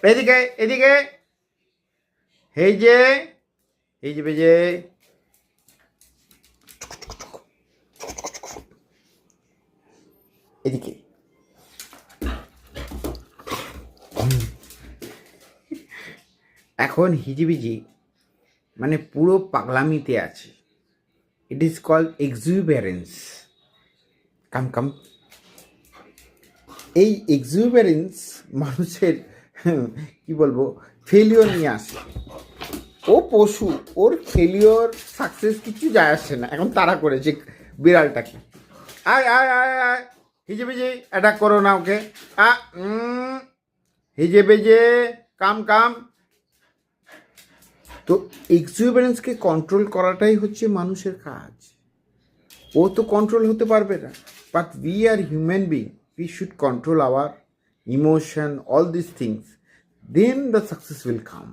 এদিকে এদিকে, এই যে এই যে বেজে এদিকে। এখন হিজিবিজি মানে পুরো পাগলামিতে আছে। It is called exuberance. কাম কাম। এই এক্সুবেরেন্স মানুষের কি বলবো ফেলিওর নিয়ে আসে। ও পশু, ওর ফেলিওর সাকসেস কিছু যায় আসে না। এখন তারা করেছে বিড়ালটাকে, আয় আয় আয় আয় হিজে বেজে অ্যাটাক করো না ওকে। হিজে বেজে কাম কাম। তো এক্সুবেরেন্সকে কন্ট্রোল করাটাই হচ্ছে মানুষের কাজ। ও তো কন্ট্রোল হতে পারবে না, but we are human being, we should control our emotion, all this things, then the success will come.